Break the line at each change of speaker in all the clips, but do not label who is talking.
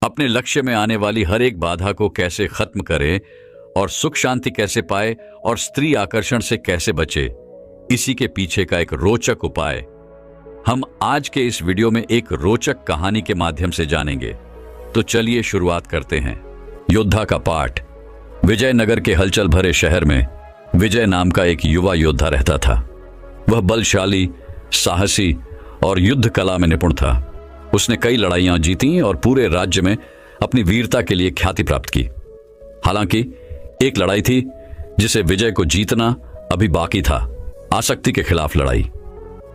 अपने लक्ष्य में आने वाली हर एक बाधा को कैसे खत्म करे और सुख शांति कैसे पाए और स्त्री आकर्षण से कैसे बचे, इसी के पीछे का एक रोचक उपाय हम आज के इस वीडियो में एक रोचक कहानी के माध्यम से जानेंगे। तो चलिए शुरुआत करते हैं। योद्धा का पाठ। विजयनगर के हलचल भरे शहर में विजय नाम का एक युवा योद्धा रहता था। वह बलशाली, साहसी और युद्ध कला में निपुण था। उसने कई लड़ाइयां जीती और पूरे राज्य में अपनी वीरता के लिए ख्याति प्राप्त की। हालांकि एक लड़ाई थी जिसे विजय को जीतना अभी बाकी था, आसक्ति के खिलाफ लड़ाई।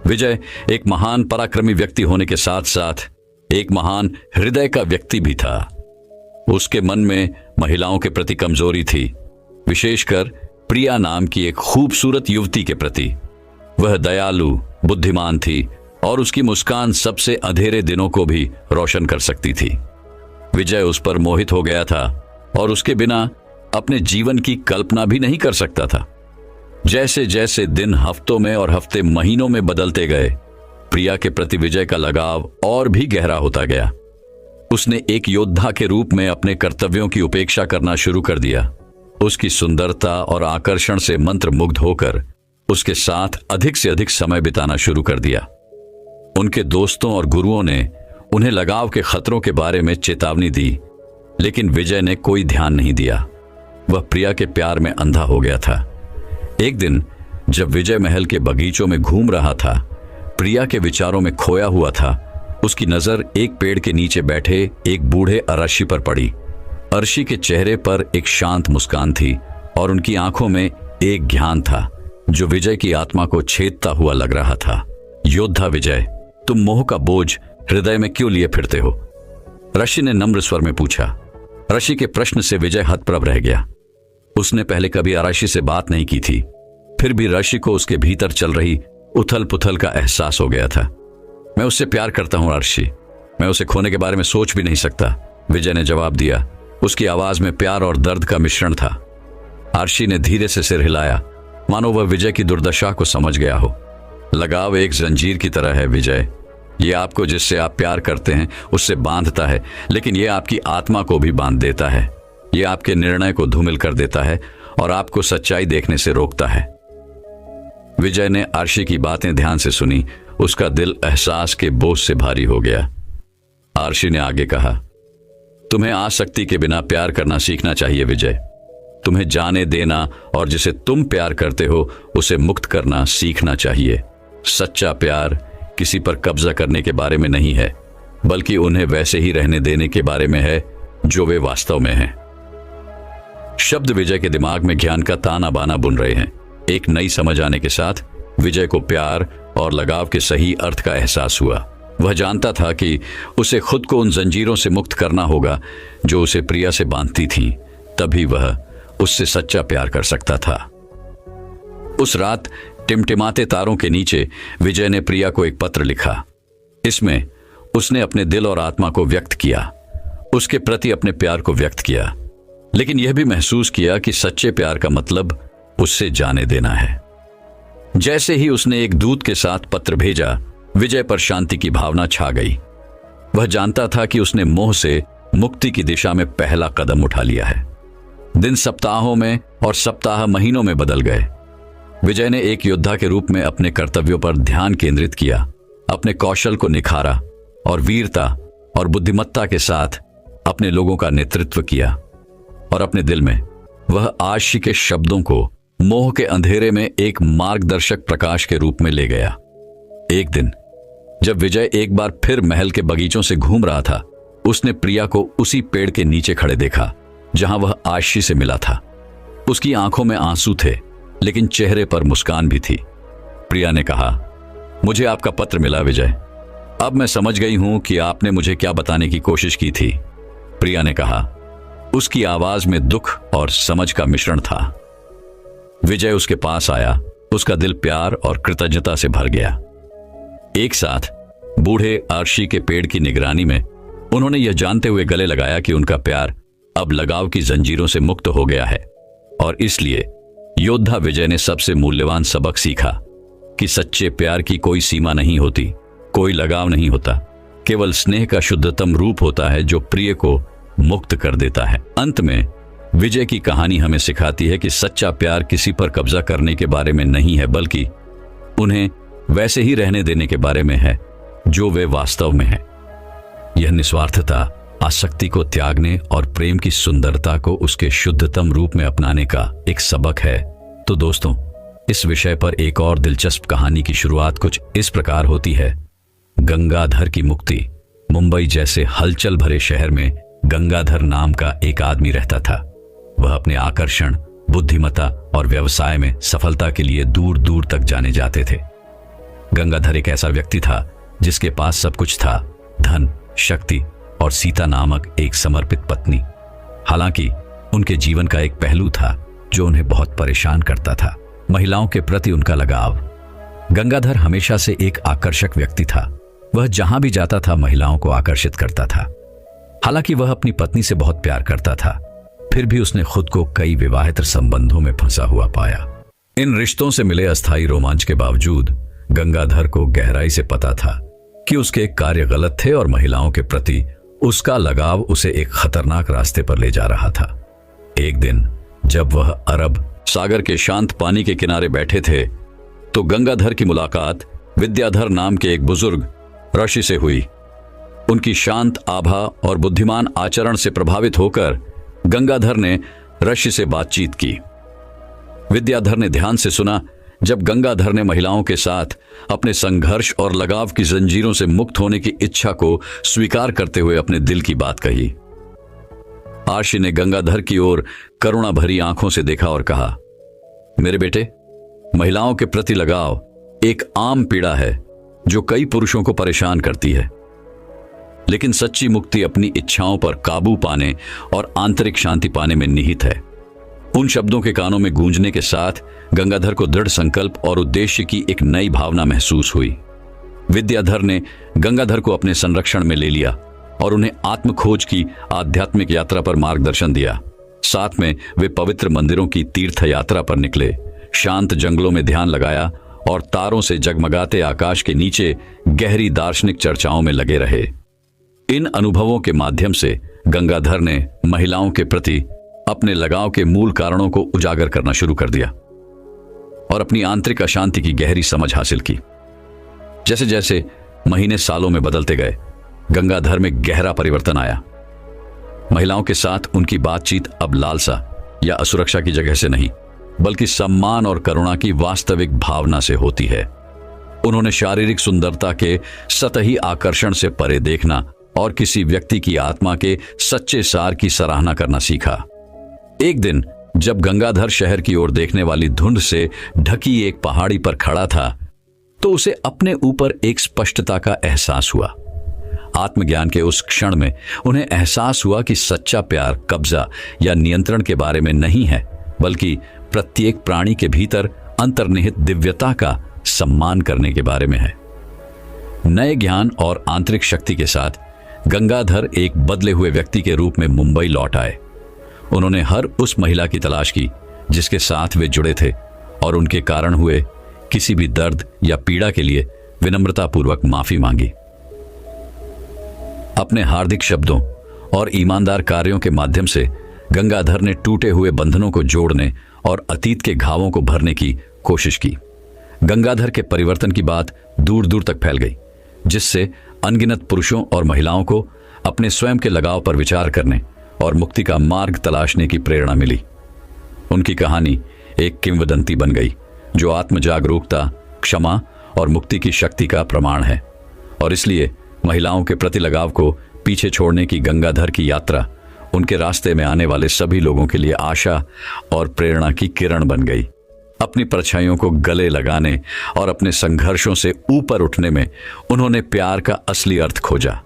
विजय एक महान पराक्रमी व्यक्ति होने के साथ साथ एक महान हृदय का व्यक्ति भी था। उसके मन में महिलाओं के प्रति कमजोरी थी, विशेषकर प्रिया नाम की एक खूबसूरत युवती के प्रति। वह दयालु, बुद्धिमान थी और उसकी मुस्कान सबसे अंधेरे दिनों को भी रोशन कर सकती थी। विजय उस पर मोहित हो गया था और उसके बिना अपने जीवन की कल्पना भी नहीं कर सकता था। जैसे जैसे दिन हफ्तों में और हफ्ते महीनों में बदलते गए, प्रिया के प्रति विजय का लगाव और भी गहरा होता गया। उसने एक योद्धा के रूप में अपने कर्तव्यों की उपेक्षा करना शुरू कर दिया। उसकी सुंदरता और आकर्षण से मंत्रमुग्ध होकर उसके साथ अधिक से अधिक समय बिताना शुरू कर दिया। उनके दोस्तों और गुरुओं ने उन्हें लगाव के खतरों के बारे में चेतावनी दी, लेकिन विजय ने कोई ध्यान नहीं दिया। वह प्रिया के प्यार में अंधा हो गया था। एक दिन जब विजय महल के बगीचों में घूम रहा था, प्रिया के विचारों में खोया हुआ था, उसकी नजर एक पेड़ के नीचे बैठे एक बूढ़े अरशी पर पड़ी। अरशी के चेहरे पर एक शांत मुस्कान थी और उनकी आंखों में एक ज्ञान था जो विजय की आत्मा को छेदता हुआ लग रहा था। योद्धा विजय, तुम मोह का बोझ हृदय में क्यों लिए फिरते हो? ऋषि ने नम्र स्वर में पूछा। ऋषि के प्रश्न से विजय हतप्रभ रह गया। उसने पहले कभी अरशी से बात नहीं की थी, फिर भी ऋषि को उसके भीतर चल रही उथल पुथल का एहसास हो गया था। मैं उससे प्यार करता हूं अरशी, मैं उसे खोने के बारे में सोच भी नहीं सकता, विजय ने जवाब दिया। उसकी आवाज में प्यार और दर्द का मिश्रण था। अरशी ने धीरे से सिर हिलाया, मानो वह विजय की दुर्दशा को समझ गया हो। लगाव एक जंजीर की तरह है विजय। ये आपको जिससे आप प्यार करते हैं उससे बांधता है, लेकिन ये आपकी आत्मा को भी बांध देता है। ये आपके निर्णय को धूमिल कर देता है और आपको सच्चाई देखने से रोकता है। विजय ने आरशी की बातें ध्यान से सुनी। उसका दिल एहसास के बोझ से भारी हो गया। आरशी ने आगे कहा, तुम्हें आसक्ति के बिना प्यार करना सीखना चाहिए विजय। तुम्हें जाने देना और जिसे तुम प्यार करते हो उसे मुक्त करना सीखना चाहिए। सच्चा प्यार किसी पर कब्जा करने के बारे में नहीं है, बल्कि उन्हें वैसे ही रहने देने के बारे में है जो वे वास्तव में हैं। शब्द विजय के दिमाग में ज्ञान का ताना बाना बुन रहे हैं। एक नई समझ आने के साथ विजय को प्यार और लगाव के सही अर्थ का एहसास हुआ। वह जानता था कि उसे खुद को उन जंजीरों से मुक्त करना होगा जो उसे प्रिया से बांधती थीं, तभी वह उससे सच्चा प्यार कर सकता था। उस रात टिमटिमाते तारों के नीचे विजय ने प्रिया को एक पत्र लिखा। इसमें उसने अपने दिल और आत्मा को व्यक्त किया, उसके प्रति अपने प्यार को व्यक्त किया, लेकिन यह भी महसूस किया कि सच्चे प्यार का मतलब उससे जाने देना है। जैसे ही उसने एक दूत के साथ पत्र भेजा, विजय पर शांति की भावना छा गई। वह जानता था कि उसने मोह से मुक्ति की दिशा में पहला कदम उठा लिया है। दिन सप्ताहों में और सप्ताह महीनों में बदल गए। विजय ने एक योद्धा के रूप में अपने कर्तव्यों पर ध्यान केंद्रित किया, अपने कौशल को निखारा और वीरता और बुद्धिमत्ता के साथ अपने लोगों का नेतृत्व किया। और अपने दिल में वह आशी के शब्दों को मोह के अंधेरे में एक मार्गदर्शक प्रकाश के रूप में ले गया। एक दिन जब विजय एक बार फिर महल के बगीचों से घूम रहा था, उसने प्रिया को उसी पेड़ के नीचे खड़े देखा जहां वह आशी से मिला था। उसकी आंखों में आंसू थे, लेकिन चेहरे पर मुस्कान भी थी। प्रिया ने कहा, मुझे आपका पत्र मिला विजय। अब मैं समझ गई हूं कि आपने मुझे क्या बताने की कोशिश की थी। प्रिया ने कहा। उसकी आवाज में दुख और समझ का मिश्रण था। विजय उसके पास आया। उसका दिल प्यार और कृतज्ञता से भर गया। एक साथ बूढ़े आरशी के पेड़ की निगरानी में उन्होंने यह जानते हुए गले लगाया कि उनका प्यार अब लगाव की जंजीरों से मुक्त हो गया है। और इसलिए योद्धा विजय ने सबसे मूल्यवान सबक सीखा कि सच्चे प्यार की कोई सीमा नहीं होती, कोई लगाव नहीं होता, केवल स्नेह का शुद्धतम रूप होता है जो प्रिय को मुक्त कर देता है। अंत में विजय की कहानी हमें सिखाती है कि सच्चा प्यार किसी पर कब्जा करने के बारे में नहीं है, बल्कि उन्हें वैसे ही रहने देने के बारे में है जो वे वास्तव में है। यह निस्वार्थता, आसक्ति को त्यागने और प्रेम की सुंदरता को उसके शुद्धतम रूप में अपनाने का एक सबक है। तो दोस्तों, इस विषय पर एक और दिलचस्प कहानी की शुरुआत कुछ इस प्रकार होती है। गंगाधर की मुक्ति। मुंबई जैसे हलचल भरे शहर में गंगाधर नाम का एक आदमी रहता था। वह अपने आकर्षण, बुद्धिमत्ता और व्यवसाय में सफलता के लिए दूर दूर तक जाने जाते थे। गंगाधर एक ऐसा व्यक्ति था जिसके पास सब कुछ था, धन, शक्ति और सीता नामक एक समर्पित पत्नी। हालांकि उनके जीवन का एक पहलू था जो उन्हें बहुत परेशान करता था, महिलाओं के प्रति उनका लगाव। गंगाधर हमेशा से एक आकर्षक व्यक्ति था। वह जहां भी जाता था महिलाओं को आकर्षित करता था। हालांकि वह अपनी पत्नी से बहुत प्यार करता था, फिर भी उसने खुद को कई विवाहेतर संबंधों में फंसा हुआ पाया। इन रिश्तों से मिले अस्थायी रोमांच के बावजूद गंगाधर को गहराई से पता था कि उसके कार्य गलत थे और महिलाओं के प्रति उसका लगाव उसे एक खतरनाक रास्ते पर ले जा रहा था। एक दिन जब वह अरब सागर के शांत पानी के किनारे बैठे थे तो गंगाधर की मुलाकात विद्याधर नाम के एक बुजुर्ग ऋषि से हुई। उनकी शांत आभा और बुद्धिमान आचरण से प्रभावित होकर गंगाधर ने ऋषि से बातचीत की। विद्याधर ने ध्यान से सुना जब गंगाधर ने महिलाओं के साथ अपने संघर्ष और लगाव की जंजीरों से मुक्त होने की इच्छा को स्वीकार करते हुए अपने दिल की बात कही। आशी ने गंगाधर की ओर करुणा भरी आंखों से देखा और कहा, मेरे बेटे, महिलाओं के प्रति लगाव एक आम पीड़ा है जो कई पुरुषों को परेशान करती है, लेकिन सच्ची मुक्ति अपनी इच्छाओं पर काबू पाने और आंतरिक शांति पाने में निहित है। उन शब्दों के कानों में गूंजने के साथ गंगाधर को दृढ़ संकल्प और उद्देश्य की एक नई भावना महसूस हुई। विद्याधर ने गंगाधर को अपने संरक्षण में ले लिया और उन्हें आत्मखोज की आध्यात्मिक यात्रा पर मार्गदर्शन दिया। साथ में वे पवित्र मंदिरों की तीर्थ यात्रा पर निकले, शांत जंगलों में ध्यान लगाया और तारों से जगमगाते आकाश के नीचे गहरी दार्शनिक चर्चाओं में लगे रहे। इन अनुभवों के माध्यम से गंगाधर ने महिलाओं के प्रति अपने लगाव के मूल कारणों को उजागर करना शुरू कर दिया और अपनी आंतरिक अशांति की गहरी समझ हासिल की। जैसे जैसे महीने सालों में बदलते गए, गंगाधर में गहरा परिवर्तन आया। महिलाओं के साथ उनकी बातचीत अब लालसा या असुरक्षा की जगह से नहीं, बल्कि सम्मान और करुणा की वास्तविक भावना से होती है। उन्होंने शारीरिक सुंदरता के सतही आकर्षण से परे देखना और किसी व्यक्ति की आत्मा के सच्चे सार की सराहना करना सीखा। एक दिन जब गंगाधर शहर की ओर देखने वाली धुंध से ढकी एक पहाड़ी पर खड़ा था तो उसे अपने ऊपर एक स्पष्टता का एहसास हुआ। आत्मज्ञान के उस क्षण में उन्हें एहसास हुआ कि सच्चा प्यार कब्जा या नियंत्रण के बारे में नहीं है, बल्कि प्रत्येक प्राणी के भीतर अंतर्निहित दिव्यता का सम्मान करने के बारे में है। नए ज्ञान और आंतरिक शक्ति के साथ गंगाधर एक बदले हुए व्यक्ति के रूप में मुंबई लौट आए। उन्होंने हर उस महिला की तलाश की जिसके साथ वे जुड़े थे और उनके कारण हुए किसी भी दर्द या पीड़ा के लिए विनम्रतापूर्वक माफी मांगी। अपने हार्दिक शब्दों और ईमानदार कार्यों के माध्यम से गंगाधर ने टूटे हुए बंधनों को जोड़ने और अतीत के घावों को भरने की कोशिश की। गंगाधर के परिवर्तन की बात दूर दूर तक फैल गई, जिससे अनगिनत पुरुषों और महिलाओं को अपने स्वयं के लगाव पर विचार करने और मुक्ति का मार्ग तलाशने की प्रेरणा मिली। उनकी कहानी एक किंवदंती बन गई जो आत्म जागरूकता, क्षमा और मुक्ति की शक्ति का प्रमाण है। और इसलिए महिलाओं के प्रति लगाव को पीछे छोड़ने की गंगाधर की यात्रा उनके रास्ते में आने वाले सभी लोगों के लिए आशा और प्रेरणा की किरण बन गई। अपनी परछाइयों को गले लगाने और अपने संघर्षों से ऊपर उठने में उन्होंने प्यार का असली अर्थ खोजा।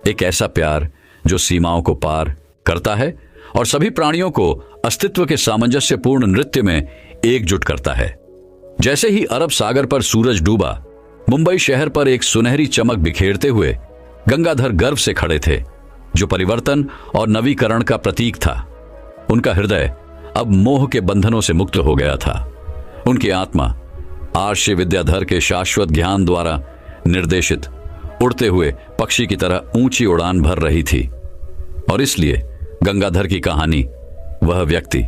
एक ऐसा प्यार जो सीमाओं को पार करता है और सभी प्राणियों को अस्तित्व के सामंजस्यपूर्ण नृत्य में एकजुट करता है। जैसे ही अरब सागर पर सूरज डूबा, मुंबई शहर पर एक सुनहरी चमक बिखेरते हुए गंगाधर गर्व से खड़े थे, जो परिवर्तन और नवीकरण का प्रतीक था। उनका हृदय अब मोह के बंधनों से मुक्त हो गया था। उनकी आत्मा आर्ष विद्याधर के शाश्वत ज्ञान द्वारा निर्देशित उड़ते हुए पक्षी की तरह ऊंची उड़ान भर रही थी। और इसलिए गंगाधर की कहानी, वह व्यक्ति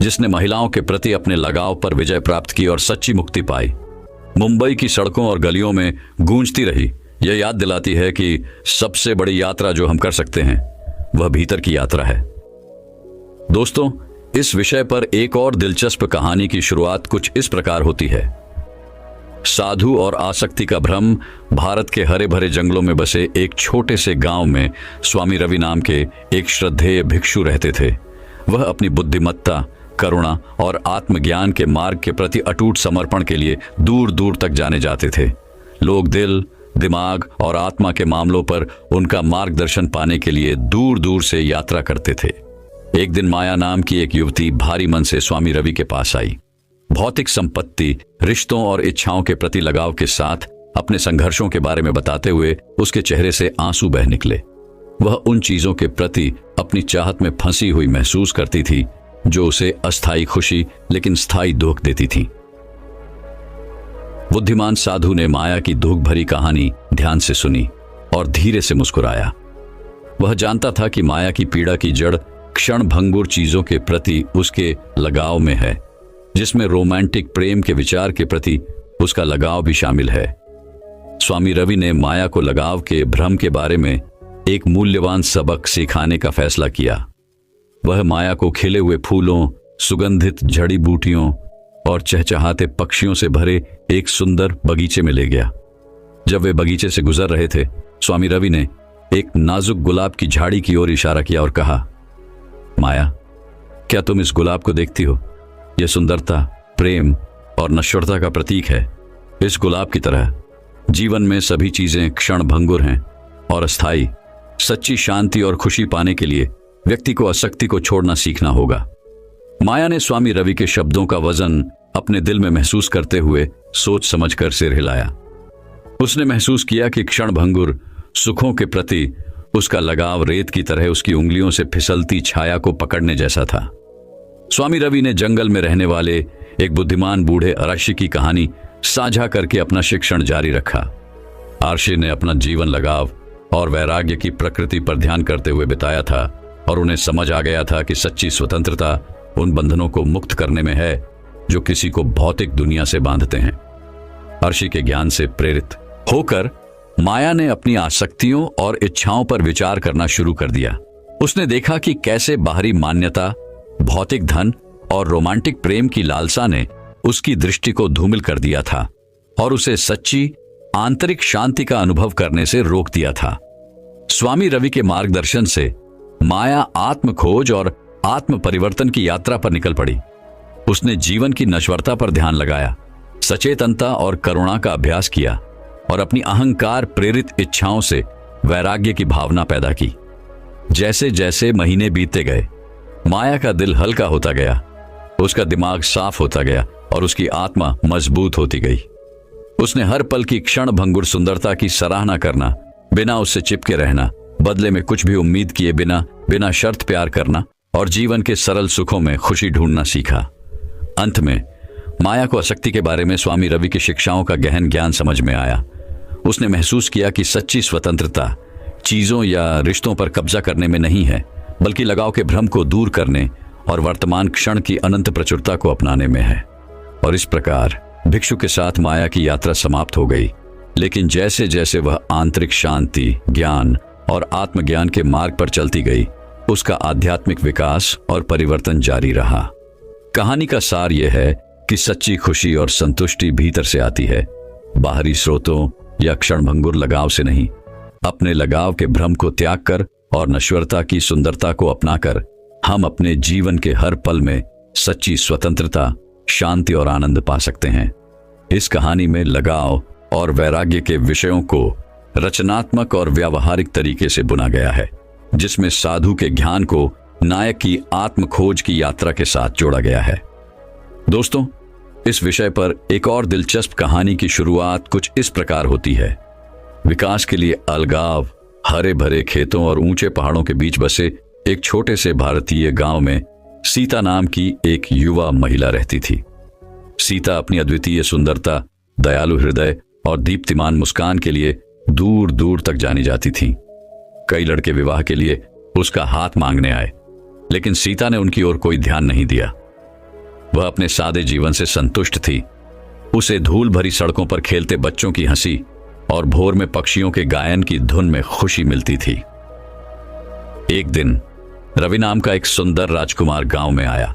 जिसने महिलाओं के प्रति अपने लगाव पर विजय प्राप्त की और सच्ची मुक्ति पाई, मुंबई की सड़कों और गलियों में गूंजती रही, यह याद दिलाती है कि सबसे बड़ी यात्रा जो हम कर सकते हैं वह भीतर की यात्रा है। दोस्तों, इस विषय पर एक और दिलचस्प कहानी की शुरुआत कुछ इस प्रकार होती है। साधु और आसक्ति का भ्रम। भारत के हरे भरे जंगलों में बसे एक छोटे से गांव में स्वामी रवि नाम के एक श्रद्धेय भिक्षु रहते थे। वह अपनी बुद्धिमत्ता, करुणा और आत्मज्ञान के मार्ग के प्रति अटूट समर्पण के लिए दूर दूर तक जाने जाते थे। लोग दिल, दिमाग और आत्मा के मामलों पर उनका मार्गदर्शन पाने के लिए दूर दूर से यात्रा करते थे। एक दिन माया नाम की एक युवती भारी मन से स्वामी रवि के पास आई। भौतिक संपत्ति, रिश्तों और इच्छाओं के प्रति लगाव के साथ अपने संघर्षों के बारे में बताते हुए उसके चेहरे से आंसू बह निकले। वह उन चीजों के प्रति अपनी चाहत में फंसी हुई महसूस करती थी जो उसे अस्थायी खुशी लेकिन स्थायी दुख देती थी। बुद्धिमान साधु ने माया की दुख भरी कहानी ध्यान से सुनी और धीरे से मुस्कुराया। वह जानता था कि माया की पीड़ा की जड़ क्षण भंगुर चीजों के प्रति उसके लगाव में है, जिसमें रोमांटिक प्रेम के विचार के प्रति उसका लगाव भी शामिल है। स्वामी रवि ने माया को लगाव के भ्रम के बारे में एक मूल्यवान सबक सिखाने का फैसला किया। वह माया को खिले हुए फूलों, सुगंधित जड़ी बूटियों और चहचहाते पक्षियों से भरे एक सुंदर बगीचे में ले गया। जब वे बगीचे से गुजर रहे थे, स्वामी रवि ने एक नाजुक गुलाब की झाड़ी की ओर इशारा किया और कहा, माया, क्या तुम इस गुलाब को देखती हो? यह सुंदरता, प्रेम और नश्वरता का प्रतीक है। इस गुलाब की तरह जीवन में सभी चीजें क्षण भंगुर हैं और अस्थायी। सच्ची शांति और खुशी पाने के लिए व्यक्ति को आसक्ति को छोड़ना सीखना होगा। माया ने स्वामी रवि के शब्दों का वजन अपने दिल में महसूस करते हुए सोच समझकर सिर हिलाया। उसने महसूस किया कि क्षण भंगुर सुखों के प्रति उसका लगाव रेत की तरह उसकी उंगलियों से फिसलती छाया को पकड़ने जैसा था। स्वामी रवि ने जंगल में रहने वाले एक बुद्धिमान बूढ़े अरशी की कहानी साझा करके अपना शिक्षण जारी रखा। आर्षि ने अपना जीवन लगाव और वैराग्य की प्रकृति पर ध्यान करते हुए बिताया था और उन्हें समझ आ गया था कि सच्ची स्वतंत्रता उन बंधनों को मुक्त करने में है जो किसी को भौतिक दुनिया से बांधते हैं। आर्षि के ज्ञान से प्रेरित होकर माया ने अपनी आसक्तियों और इच्छाओं पर विचार करना शुरू कर दिया। उसने देखा कि कैसे बाहरी मान्यता, भौतिक धन और रोमांटिक प्रेम की लालसा ने उसकी दृष्टि को धूमिल कर दिया था और उसे सच्ची आंतरिक शांति का अनुभव करने से रोक दिया था। स्वामी रवि के मार्गदर्शन से माया आत्म खोज और आत्म परिवर्तन की यात्रा पर निकल पड़ी। उसने जीवन की नश्वरता पर ध्यान लगाया, सचेतनता और करुणा का अभ्यास किया और अपनी अहंकार प्रेरित इच्छाओं से वैराग्य की भावना पैदा की। जैसे जैसे महीने बीतते गए, माया का दिल हल्का होता गया, उसका दिमाग साफ होता गया और उसकी आत्मा मजबूत होती गई। उसने हर पल की क्षण भंगुर सुंदरता की सराहना करना, बिना उससे चिपके रहना, बदले में कुछ भी उम्मीद किए बिना शर्त प्यार करना और जीवन के सरल सुखों में खुशी ढूंढना सीखा। अंत में माया को आसक्ति के बारे में स्वामी रवि की शिक्षाओं का गहन ज्ञान समझ में आया। उसने महसूस किया कि सच्ची स्वतंत्रता चीजों या रिश्तों पर कब्जा करने में नहीं है, बल्कि लगाव के भ्रम को दूर करने और वर्तमान क्षण की अनंत प्रचुरता को अपनाने में है। और इस प्रकार भिक्षु के साथ माया की यात्रा समाप्त हो गई, लेकिन जैसे जैसे वह आंतरिक शांति, ज्ञान और आत्मज्ञान के मार्ग पर चलती गई, उसका आध्यात्मिक विकास और परिवर्तन जारी रहा। कहानी का सार यह है कि सच्ची खुशी और संतुष्टि भीतर से आती है, बाहरी स्रोतों या क्षणभंगुर लगाव से नहीं। अपने लगाव के भ्रम को त्याग कर और नश्वरता की सुंदरता को अपनाकर हम अपने जीवन के हर पल में सच्ची स्वतंत्रता, शांति और आनंद पा सकते हैं। इस कहानी में लगाव और वैराग्य के विषयों को रचनात्मक और व्यावहारिक तरीके से बुना गया है, जिसमें साधु के ज्ञान को नायक की आत्म खोज की यात्रा के साथ जोड़ा गया है। दोस्तों, इस विषय पर एक और दिलचस्प कहानी की शुरुआत कुछ इस प्रकार होती है। विकास के लिए अलगाव, हरे भरे खेतों और ऊंचे पहाड़ों के बीच बसे एक छोटे से भारतीय गांव में सीता नाम की एक युवा महिला रहती थी। सीता अपनी अद्वितीय सुंदरता, दयालु हृदय और दीप्तिमान मुस्कान के लिए दूर दूर तक जानी जाती थीं। कई लड़के विवाह के लिए उसका हाथ मांगने आए, लेकिन सीता ने उनकी ओर कोई ध्यान नहीं दिया। वह अपने सादे जीवन से संतुष्ट थी। उसे धूल भरी सड़कों पर खेलते बच्चों की हंसी और भोर में पक्षियों के गायन की धुन में खुशी मिलती थी। एक दिन रवि नाम का एक सुंदर राजकुमार गांव में आया।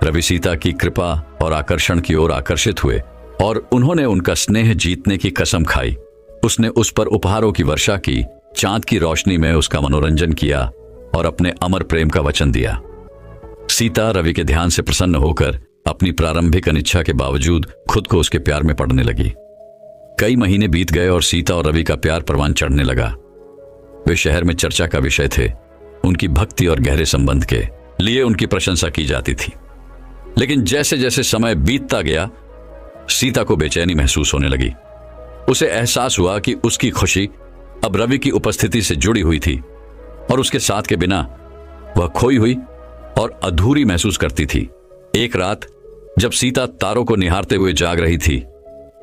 रवि सीता की कृपा और आकर्षण की ओर आकर्षित हुए और उन्होंने उनका स्नेह जीतने की कसम खाई। उसने उस पर उपहारों की वर्षा की, चांद की रोशनी में उसका मनोरंजन किया और अपने अमर प्रेम का वचन दिया। सीता रवि के ध्यान से प्रसन्न होकर अपनी प्रारंभिक अनिच्छा के बावजूद खुद को उसके प्यार में पड़ने लगी। कई महीने बीत गए और सीता और रवि का प्यार परवान चढ़ने लगा। वे शहर में चर्चा का विषय थे। उनकी भक्ति और गहरे संबंध के लिए उनकी प्रशंसा की जाती थी। लेकिन जैसे जैसे समय बीतता गया, सीता को बेचैनी महसूस होने लगी। उसे एहसास हुआ कि उसकी खुशी अब रवि की उपस्थिति से जुड़ी हुई थी और उसके साथ के बिना वह खोई हुई और अधूरी महसूस करती थी। एक रात जब सीता तारों को निहारते हुए जाग रही थी,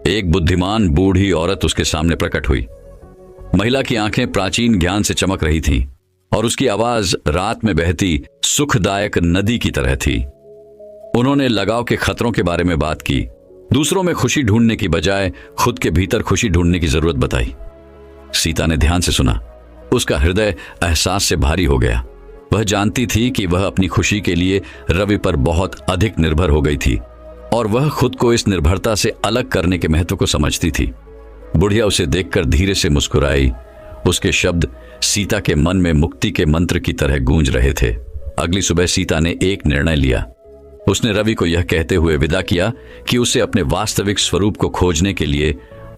एक बुद्धिमान बूढ़ी औरत उसके सामने प्रकट हुई। महिला की आंखें प्राचीन ज्ञान से चमक रही थीं और उसकी आवाज रात में बहती सुखदायक नदी की तरह थी। उन्होंने लगाव के खतरों के बारे में बात की, दूसरों में खुशी ढूंढने की बजाय खुद के भीतर खुशी ढूंढने की जरूरत बताई। सीता ने ध्यान से सुना। उसका हृदय एहसास से भारी हो गया। वह जानती थी कि वह अपनी खुशी के लिए रवि पर बहुत अधिक निर्भर हो गई थी और वह खुद को इस निर्भरता से अलग करने के महत्व को समझती थी। बुढ़िया उसे देखकर धीरे से मुस्कुराई। उसके शब्द सीता के मन में मुक्ति के मंत्र की तरह गूंज रहे थे। अगली सुबह सीता ने एक निर्णय लिया। उसने रवि को यह कहते हुए विदा किया कि उसे अपने वास्तविक स्वरूप को खोजने के लिए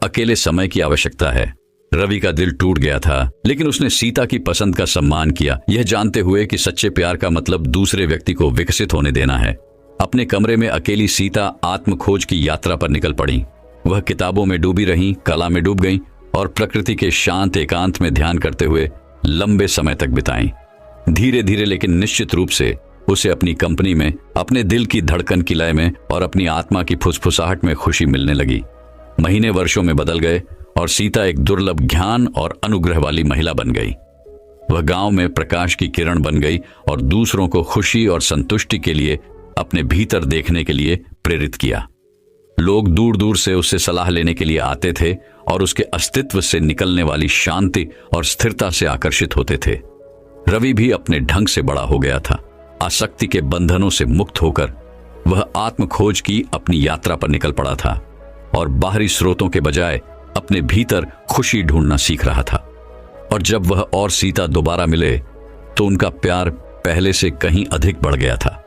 अकेले समय की आवश्यकता है। रवि का दिल टूट गया था, लेकिन उसने सीता की पसंद का सम्मान किया, यह जानते हुए कि सच्चे प्यार का मतलब दूसरे व्यक्ति को विकसित होने देना है। अपने कमरे में अकेली सीता आत्मखोज की यात्रा पर निकल पड़ी। वह किताबों में डूबी रहीं, कला में डूब गईं और प्रकृति के शांत एकांत में ध्यान करते हुए लंबे समय तक बिताईं। धीरे धीरे लेकिन निश्चित रूप से उसे अपनी कंपनी में, अपने दिल की धड़कन की लय में और अपनी आत्मा की फुसफुसाहट में खुशी मिलने लगी। महीने वर्षों में बदल गए और सीता एक दुर्लभ ज्ञान और अनुग्रह वाली महिला बन गई। वह गांव में प्रकाश की किरण बन गई और दूसरों को खुशी और संतुष्टि के लिए अपने भीतर देखने के लिए प्रेरित किया। लोग दूर दूर से उससे सलाह लेने के लिए आते थे और उसके अस्तित्व से निकलने वाली शांति और स्थिरता से आकर्षित होते थे। रवि भी अपने ढंग से बड़ा हो गया था। आसक्ति के बंधनों से मुक्त होकर वह आत्मखोज की अपनी यात्रा पर निकल पड़ा था और बाहरी स्रोतों के बजाय अपने भीतर खुशी ढूंढना सीख रहा था। और जब वह और सीता दोबारा मिले तो उनका प्यार पहले से कहीं अधिक बढ़ गया था,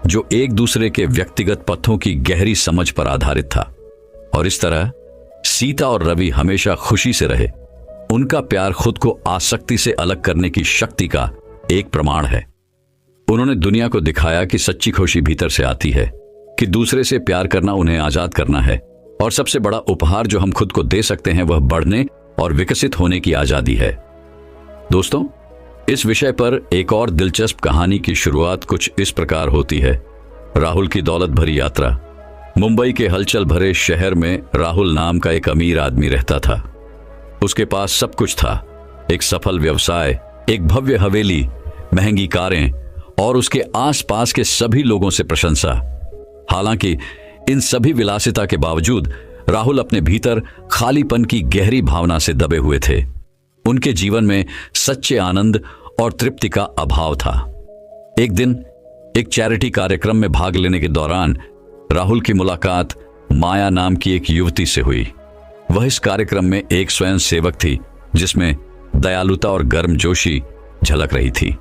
जो एक दूसरे के व्यक्तिगत पथों की गहरी समझ पर आधारित था। और इस तरह सीता और रवि हमेशा खुशी से रहे। उनका प्यार खुद को आसक्ति से अलग करने की शक्ति का एक प्रमाण है। उन्होंने दुनिया को दिखाया कि सच्ची खुशी भीतर से आती है, कि दूसरे से प्यार करना उन्हें आजाद करना है और सबसे बड़ा उपहार जो हम खुद को दे सकते हैं वह बढ़ने और विकसित होने की आजादी है। दोस्तों, इस विषय पर एक और दिलचस्प कहानी की शुरुआत कुछ इस प्रकार होती है। राहुल की दौलत भरी यात्रा। मुंबई के हलचल भरे शहर में राहुल नाम का एक अमीर आदमी रहता था। उसके पास सब कुछ था, एक सफल व्यवसाय, एक भव्य हवेली, महंगी कारें और उसके आसपास के सभी लोगों से प्रशंसा। हालांकि इन सभी विलासिता के बावजूद राहुल अपने भीतर खालीपन की गहरी भावना से दबे हुए थे। उनके जीवन में सच्चे आनंद और तृप्ति का अभाव था। एक दिन एक चैरिटी कार्यक्रम में भाग लेने के दौरान राहुल की मुलाकात माया नाम की एक युवती से हुई। वह इस कार्यक्रम में एक स्वयं सेवक थी, जिसमें दयालुता और गर्मजोशी झलक रही थी।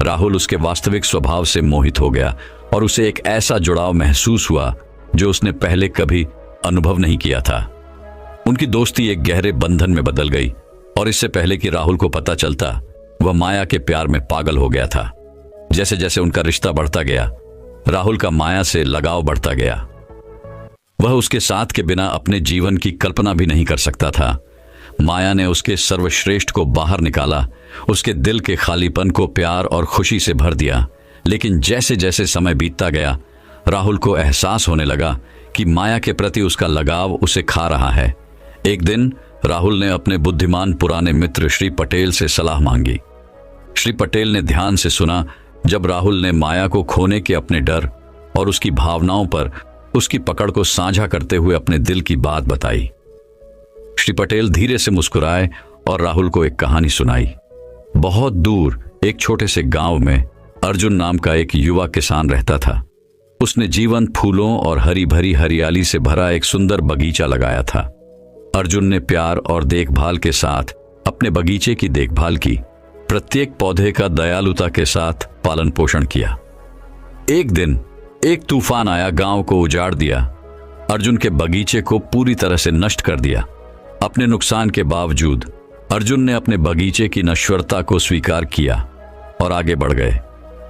राहुल उसके वास्तविक स्वभाव से मोहित हो गया और उसे एक ऐसा जुड़ाव महसूस हुआ जो उसने पहले कभी अनुभव नहीं किया था। उनकी दोस्ती एक गहरे बंधन में बदल गई और इससे पहले कि राहुल को पता चलता, वह माया के प्यार में पागल हो गया था। जैसे जैसे उनका रिश्ता बढ़ता गया, राहुल का माया से लगाव बढ़ता गया। वह उसके साथ के बिना अपने जीवन की कल्पना भी नहीं कर सकता था। माया ने उसके सर्वश्रेष्ठ को बाहर निकाला, उसके दिल के खालीपन को प्यार और खुशी से भर दिया। लेकिन जैसे जैसे समय बीतता गया, राहुल को एहसास होने लगा कि माया के प्रति उसका लगाव उसे खा रहा है। एक दिन राहुल ने अपने बुद्धिमान पुराने मित्र श्री पटेल से सलाह मांगी। श्री पटेल ने ध्यान से सुना जब राहुल ने माया को खोने के अपने डर और उसकी भावनाओं पर उसकी पकड़ को साझा करते हुए अपने दिल की बात बताई। श्री पटेल धीरे से मुस्कुराए और राहुल को एक कहानी सुनाई। बहुत दूर एक छोटे से गांव में अर्जुन नाम का एक युवा किसान रहता था। उसने जीवंत फूलों और हरी भरी हरियाली से भरा एक सुंदर बगीचा लगाया था। अर्जुन ने प्यार और देखभाल के साथ अपने बगीचे की देखभाल की, प्रत्येक पौधे का दयालुता के साथ पालन पोषण किया। एक दिन एक तूफान आया, गांव को उजाड़ दिया, अर्जुन के बगीचे को पूरी तरह से नष्ट कर दिया। अपने नुकसान के बावजूद अर्जुन ने अपने बगीचे की नश्वरता को स्वीकार किया और आगे बढ़ गए,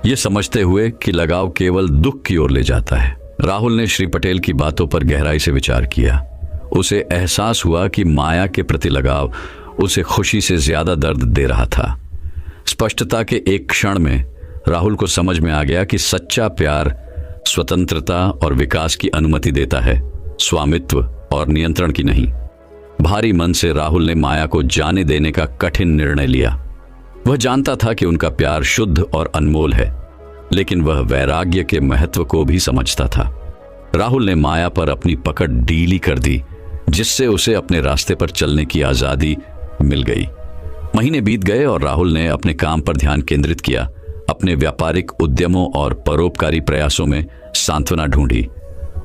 ये समझते हुए कि लगाव केवल दुख की ओर ले जाता है। राहुल ने श्री पटेल की बातों पर गहराई से विचार किया। उसे एहसास हुआ कि माया के प्रति लगाव उसे खुशी से ज्यादा दर्द दे रहा था। स्पष्टता के एक क्षण में राहुल को समझ में आ गया कि सच्चा प्यार स्वतंत्रता और विकास की अनुमति देता है, स्वामित्व और नियंत्रण की नहीं। भारी मन से राहुल ने माया को जाने देने का कठिन निर्णय लिया। वह जानता था कि उनका प्यार शुद्ध और अनमोल है, लेकिन वह वैराग्य के महत्व को भी समझता था। राहुल ने माया पर अपनी पकड़ ढीली कर दी, जिससे उसे अपने रास्ते पर चलने की आजादी मिल गई। महीने बीत गए और राहुल ने अपने काम पर ध्यान केंद्रित किया। अपने व्यापारिक उद्यमों और परोपकारी प्रयासों में सांत्वना ढूंढी।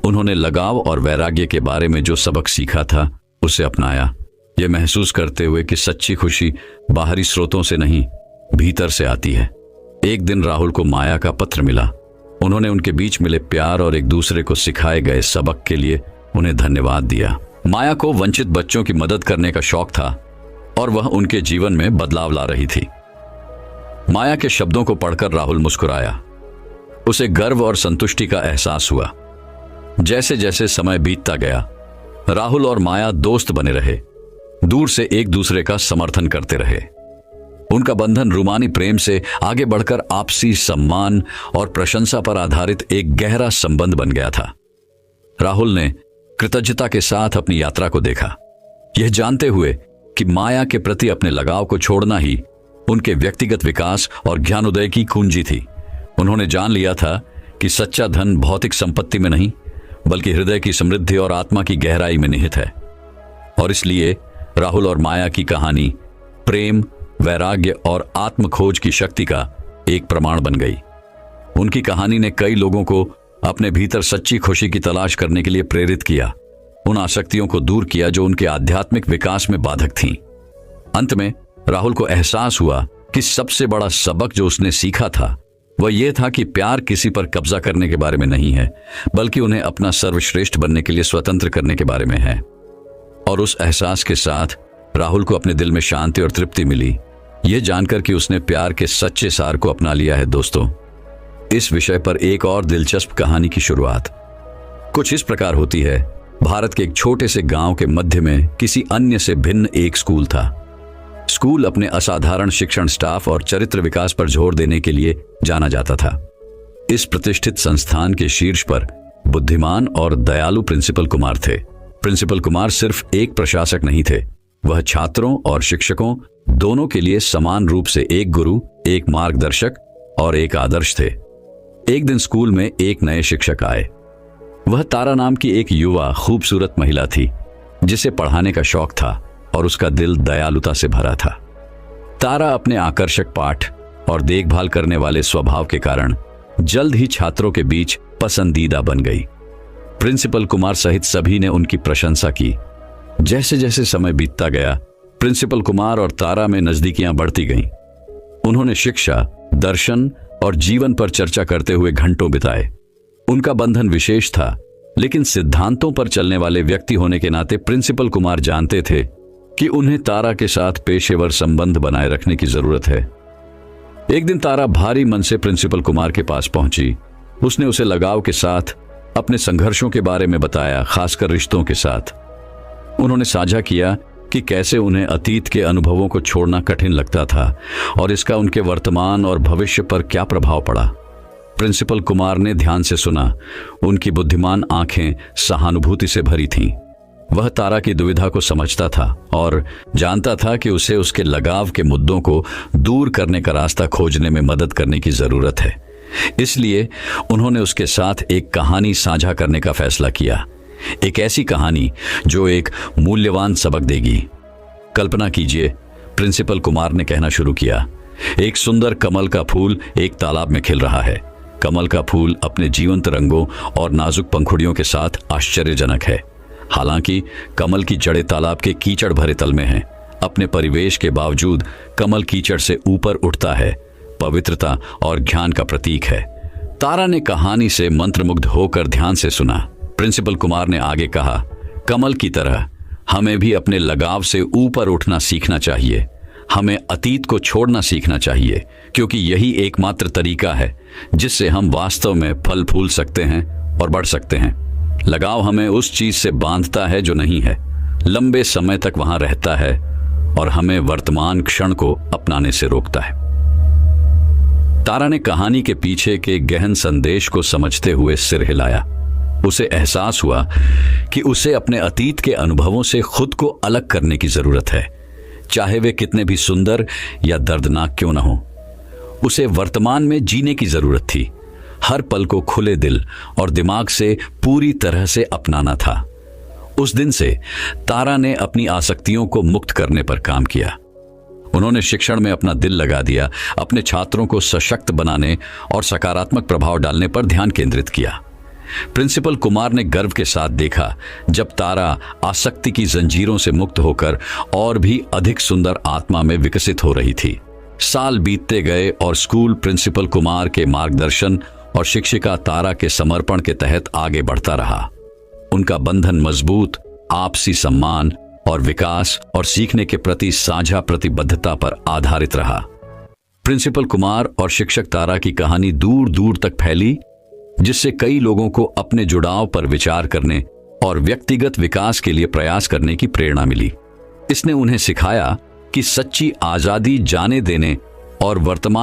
उन्होंने लगाव और वैराग्य के बारे में जो सबक सीखा था उसे अपनाया, यह महसूस करते हुए कि सच्ची खुशी बाहरी स्रोतों से नहीं, भीतर से आती है। एक दिन राहुल को माया का पत्र मिला। उन्होंने उनके बीच मिले प्यार और एक दूसरे को सिखाए गए सबक के लिए उन्हें धन्यवाद दिया। माया को वंचित बच्चों की मदद करने का शौक था और वह उनके जीवन में बदलाव ला रही थी। माया के शब्दों को पढ़कर राहुल मुस्कुराया। उसे गर्व और संतुष्टि का एहसास हुआ। जैसे जैसे समय बीतता गया, राहुल और माया दोस्त बने रहे, दूर से एक दूसरे का समर्थन करते रहे। उनका बंधन रूमानी प्रेम से आगे बढ़कर आपसी सम्मान और प्रशंसा पर आधारित एक गहरा संबंध बन गया था। राहुल ने कृतज्ञता के साथ अपनी यात्रा को देखा, यह जानते हुए कि माया के प्रति अपने लगाव को छोड़ना ही उनके व्यक्तिगत विकास और ज्ञानोदय की कुंजी थी। उन्होंने जान लिया था कि सच्चा धन भौतिक संपत्ति में नहीं, बल्कि हृदय की समृद्धि और आत्मा की गहराई में निहित है। और इसलिए राहुल और माया की कहानी प्रेम, वैराग्य और आत्म खोज की शक्ति का एक प्रमाण बन गई। उनकी कहानी ने कई लोगों को अपने भीतर सच्ची खुशी की तलाश करने के लिए प्रेरित किया, उन आसक्तियों को दूर किया जो उनके आध्यात्मिक विकास में बाधक थीं। अंत में राहुल को एहसास हुआ कि सबसे बड़ा सबक जो उसने सीखा था वह यह था कि प्यार किसी पर कब्जा करने के बारे में नहीं है, बल्कि उन्हें अपना सर्वश्रेष्ठ बनने के लिए स्वतंत्र करने के बारे में है। और उस एहसास के साथ राहुल को अपने दिल में शांति और तृप्ति मिली, यह जानकर कि उसने प्यार के सच्चे सार को अपना लिया है। दोस्तों, इस विषय पर एक और दिलचस्प कहानी की शुरुआत कुछ इस प्रकार होती है। भारत के एक छोटे से गांव के मध्य में किसी अन्य से भिन्न एक स्कूल था। स्कूल अपने असाधारण शिक्षण स्टाफ और चरित्र विकास पर जोर देने के लिए जाना जाता था। इस प्रतिष्ठित संस्थान के शीर्ष पर बुद्धिमान और दयालु प्रिंसिपल कुमार थे। प्रिंसिपल कुमार सिर्फ एक प्रशासक नहीं थे, वह छात्रों और शिक्षकों दोनों के लिए समान रूप से एक गुरु, एक मार्गदर्शक और एक आदर्श थे। एक दिन स्कूल में एक नए शिक्षक आए। वह तारा नाम की एक युवा खूबसूरत महिला थी, जिसे पढ़ाने का शौक था और उसका दिल दयालुता से भरा था। तारा अपने आकर्षक पाठ और देखभाल करने वाले स्वभाव के कारण जल्द ही छात्रों के बीच पसंदीदा बन गई। प्रिंसिपल कुमार सहित सभी ने उनकी प्रशंसा की। जैसे जैसे समय बीतता गया, प्रिंसिपल कुमार और तारा में नजदीकियां बढ़ती गईं। उन्होंने शिक्षा, दर्शन और जीवन पर चर्चा करते हुए घंटों बिताए। उनका बंधन विशेष था, लेकिन सिद्धांतों पर चलने वाले व्यक्ति होने के नाते प्रिंसिपल कुमार जानते थे कि उन्हें तारा के साथ पेशेवर संबंध बनाए रखने की जरूरत है। एक दिन तारा भारी मन से प्रिंसिपल कुमार के पास पहुंची। उसने उसे लगाव के साथ अपने संघर्षों के बारे में बताया, खासकर रिश्तों के साथ। उन्होंने साझा किया कि कैसे उन्हें अतीत के अनुभवों को छोड़ना कठिन लगता था और इसका उनके वर्तमान और भविष्य पर क्या प्रभाव पड़ा। प्रिंसिपल कुमार ने ध्यान से सुना। उनकी बुद्धिमान आंखें सहानुभूति से भरी थीं। वह तारा की दुविधा को समझता था और जानता था कि उसे उसके लगाव के मुद्दों को दूर करने का रास्ता खोजने में मदद करने की जरूरत है। इसलिए उन्होंने उसके साथ एक कहानी साझा करने का फैसला किया, एक ऐसी कहानी जो एक मूल्यवान सबक देगी। कल्पना कीजिए, प्रिंसिपल कुमार ने कहना शुरू किया, एक सुंदर कमल का फूल एक तालाब में खिल रहा है। कमल का फूल अपने जीवंत रंगों और नाजुक पंखुड़ियों के साथ आश्चर्यजनक है। हालांकि कमल की जड़ें तालाब के कीचड़ भरे तल में हैं। अपने परिवेश के बावजूद कमल कीचड़ से ऊपर उठता है, पवित्रता और ज्ञान का प्रतीक है। तारा ने कहानी से मंत्रमुग्ध होकर ध्यान से सुना। प्रिंसिपल कुमार ने आगे कहा, कमल की तरह हमें भी अपने लगाव से ऊपर उठना सीखना चाहिए। हमें अतीत को छोड़ना सीखना चाहिए, क्योंकि यही एकमात्र तरीका है जिससे हम वास्तव में फल फूल सकते हैं और बढ़ सकते हैं। लगाव हमें उस चीज से बांधता है जो नहीं है, लंबे समय तक वहां रहता है और हमें वर्तमान क्षण को अपनाने से रोकता है। तारा ने कहानी के पीछे के गहन संदेश को समझते हुए सिर हिलाया। उसे एहसास हुआ कि उसे अपने अतीत के अनुभवों से खुद को अलग करने की जरूरत है, चाहे वे कितने भी सुंदर या दर्दनाक क्यों न हो। उसे वर्तमान में जीने की जरूरत थी, हर पल को खुले दिल और दिमाग से पूरी तरह से अपनाना था। उस दिन से तारा ने अपनी आसक्तियों को मुक्त करने पर काम किया। उन्होंने शिक्षण में अपना दिल लगा दिया, अपने छात्रों को सशक्त बनाने और सकारात्मक प्रभाव डालने पर ध्यान केंद्रित किया। प्रिंसिपल कुमार ने गर्व के साथ देखा जब तारा आसक्ति की जंजीरों से मुक्त होकर और भी अधिक सुंदर आत्मा में विकसित हो रही थी। साल बीतते गए और स्कूल प्रिंसिपल कुमार के मार्गदर्शन और शिक्षिका तारा के समर्पण के तहत आगे बढ़ता रहा। उनका बंधन मजबूत, आपसी सम्मान और विकास और सीखने के प्रति साझा प्रतिबद्धता पर आधारित रहा। प्रिंसिपल कुमार और शिक्षक तारा की कहानी दूर दूर तक फैली, जिससे कई लोगों को अपने जुड़ाव पर विचार करने और व्यक्तिगत विकास के लिए प्रयास करने की प्रेरणा मिली। इसने उन्हें सिखाया कि सच्ची आजादी जाने देने और वर्तमान